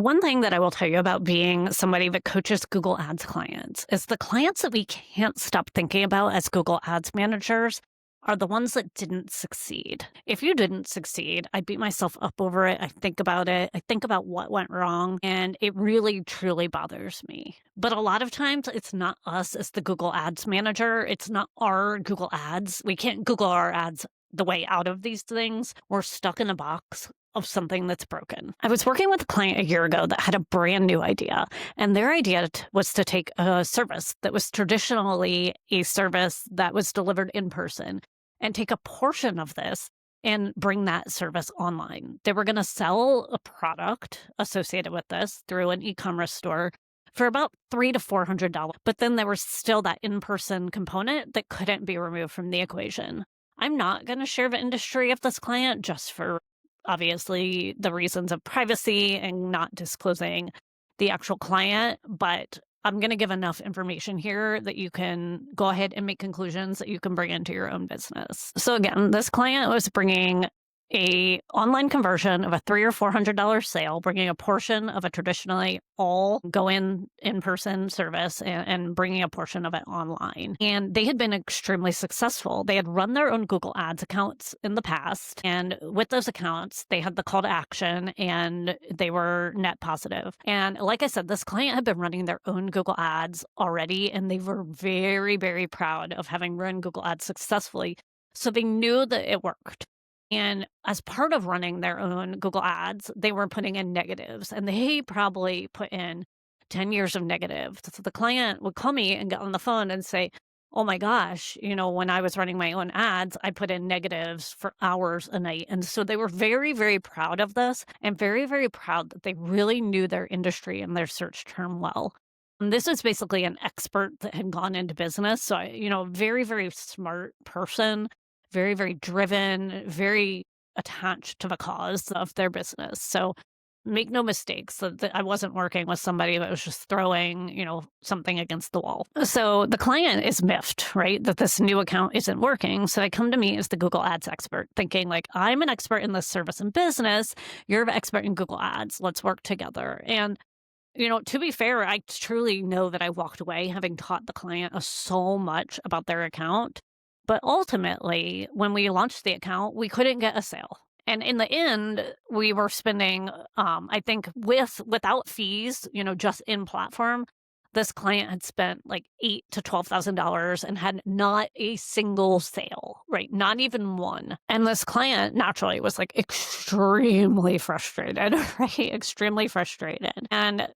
One thing that I will tell you about being somebody that coaches Google Ads clients is the clients that we can't stop thinking about as Google Ads managers are the ones that didn't succeed. If you didn't succeed, I beat myself up over it. I think about it. I think about what went wrong, and it really, truly bothers me. But a lot of times it's not us as the Google Ads manager. It's not our Google Ads. We can't Google our ads the way out of these things. We're stuck in a box of something that's broken. I was working with a client a year ago that had a brand new idea, and their idea was to take a service that was traditionally a service that was delivered in person and take a portion of this and bring that service online. They were going to sell a product associated with this through an e-commerce store for about $300 to $400, but then there was still that in-person component that couldn't be removed from the equation. I'm not going to share the industry of this client just for obviously the reasons of privacy and not disclosing the actual client, but I'm going to give enough information here that you can go ahead and make conclusions that you can bring into your own business. So again, this client was bringing a online conversion of a $300 or $400 sale, bringing a portion of a traditionally all go in-person service and bringing a portion of it online. And they had been extremely successful. They had run their own Google Ads accounts in the past. And with those accounts, they had the call to action and they were net positive. And like I said, this client had been running their own Google Ads already, and they were very, very proud of having run Google Ads successfully. So they knew that it worked. And as part of running their own Google Ads, they were putting in negatives, and they probably put in 10 years of negatives. So the client would call me and get on the phone and say, oh my gosh, when I was running my own ads, I put in negatives for hours a night. And so they were very, very proud of this and very, very proud that they really knew their industry and their search term well. And this is basically an expert that had gone into business. So, very, very smart person, very, very driven, very attached to the cause of their business. So make no mistakes that I wasn't working with somebody that was just throwing, something against the wall. So the client is miffed, right? That this new account isn't working. So they come to me as the Google Ads expert thinking like, I'm an expert in this service and business. You're an expert in Google Ads. Let's work together. And to be fair, I truly know that I walked away having taught the client so much about their account. But ultimately, when we launched the account, we couldn't get a sale. And in the end, we were spending, I think without fees, just in platform, this client had spent like $8,000 to $12,000 and had not a single sale, right? Not even one. And this client naturally was like extremely frustrated, right? Extremely frustrated. And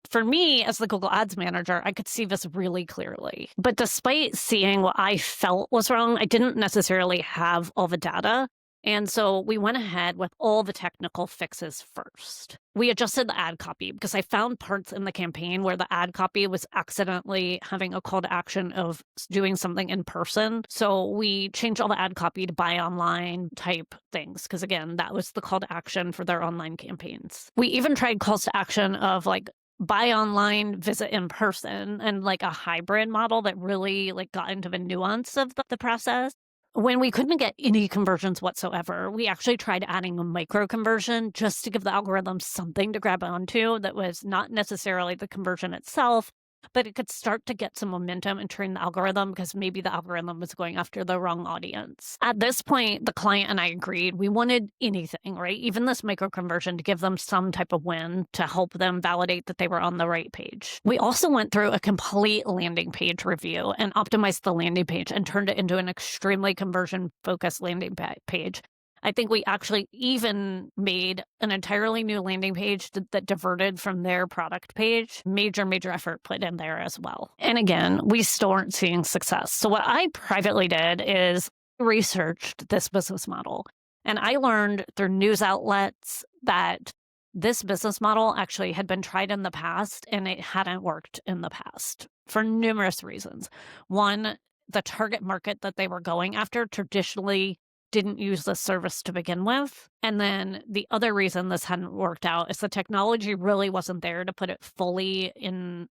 for me, as the Google Ads manager, I could see this really clearly. But despite seeing what I felt was wrong, I didn't necessarily have all the data. And so we went ahead with all the technical fixes first. We adjusted the ad copy because I found parts in the campaign where the ad copy was accidentally having a call to action of doing something in person. So we changed all the ad copy to buy online type things because, again, that was the call to action for their online campaigns. We even tried calls to action of like buy online, visit in person, and like a hybrid model that really like got into the nuance of the process. When we couldn't get any conversions whatsoever, we actually tried adding a micro conversion just to give the algorithm something to grab onto that was not necessarily the conversion itself, but it could start to get some momentum and train the algorithm because maybe the algorithm was going after the wrong audience. At this point, the client and I agreed we wanted anything, right? Even this micro conversion to give them some type of win to help them validate that they were on the right page. We also went through a complete landing page review and optimized the landing page and turned it into an extremely conversion-focused landing page. I think we actually even made an entirely new landing page that diverted from their product page. Major, major effort put in there as well. And again, we still aren't seeing success. So what I privately did is researched this business model. And I learned through news outlets that this business model actually had been tried in the past and it hadn't worked in the past for numerous reasons. One, the target market that they were going after traditionally didn't use the service to begin with. And then the other reason this hadn't worked out is the technology really wasn't there to put it fully in,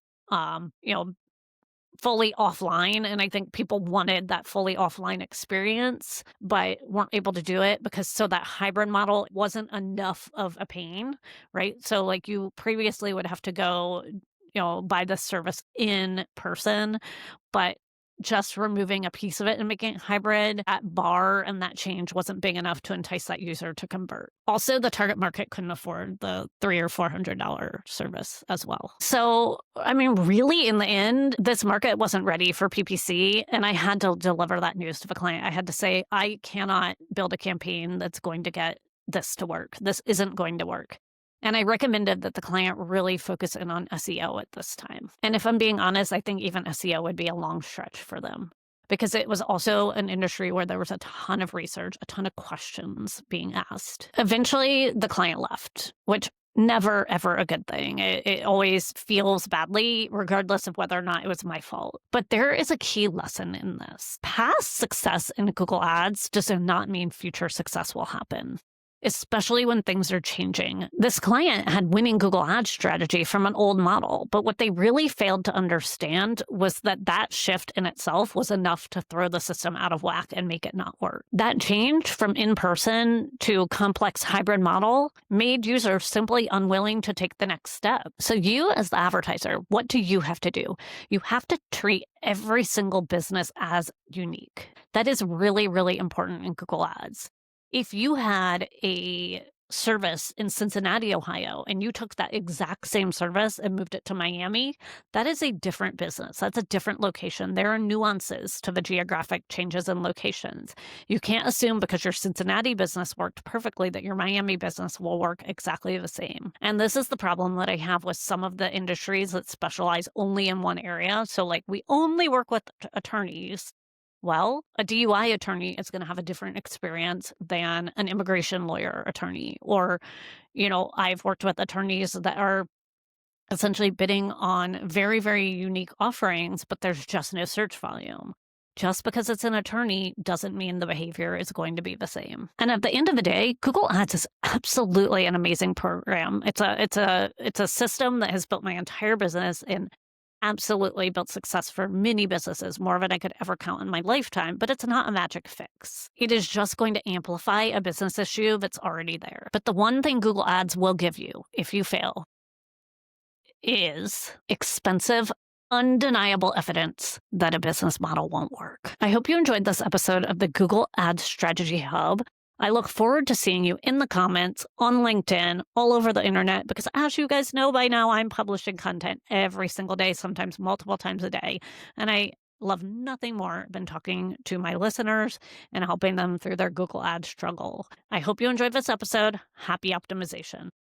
fully offline, and I think people wanted that fully offline experience, but weren't able to do it because that hybrid model wasn't enough of a pain, right? So, like, you previously would have to go, buy the service in person, but just removing a piece of it and making it hybrid at bar and that change wasn't big enough to entice that user to convert. Also, the target market couldn't afford the $300 or $400 service as well. So, I mean, really, in the end, this market wasn't ready for PPC, and I had to deliver that news to the client. I had to say, I cannot build a campaign that's going to get this to work. This isn't going to work. And I recommended that the client really focus in on SEO at this time. And if I'm being honest, I think even SEO would be a long stretch for them because it was also an industry where there was a ton of research, a ton of questions being asked. Eventually, the client left, which never, ever a good thing. It always feels badly, regardless of whether or not it was my fault. But there is a key lesson in this. Past success in Google Ads does not mean future success will happen, especially when things are changing. This client had winning Google Ads strategy from an old model, but what they really failed to understand was that shift in itself was enough to throw the system out of whack and make it not work. That change from in-person to complex hybrid model made users simply unwilling to take the next step. So you, as the advertiser, what do you have to do? You have to treat every single business as unique. That is really, really important in Google Ads. If you had a service in Cincinnati, Ohio, and you took that exact same service and moved it to Miami, that is a different business. That's a different location. There are nuances to the geographic changes in locations. You can't assume because your Cincinnati business worked perfectly that your Miami business will work exactly the same. And this is the problem that I have with some of the industries that specialize only in one area. So, like, we only work with attorneys. Well, a DUI attorney is going to have a different experience than an immigration lawyer attorney. Or, I've worked with attorneys that are essentially bidding on very, very unique offerings, but there's just no search volume. Just because it's an attorney doesn't mean the behavior is going to be the same. And at the end of the day, Google Ads is absolutely an amazing program. It's a system that has built my entire business and absolutely built success for many businesses, more than I could ever count in my lifetime, but it's not a magic fix. It is just going to amplify a business issue that's already there. But the one thing Google Ads will give you if you fail is expensive, undeniable evidence that a business model won't work. I hope you enjoyed this episode of the Google Ads Strategy Hub. I look forward to seeing you in the comments, on LinkedIn, all over the internet, because as you guys know by now, I'm publishing content every single day, sometimes multiple times a day. And I love nothing more than talking to my listeners and helping them through their Google Ads struggle. I hope you enjoyed this episode. Happy optimization.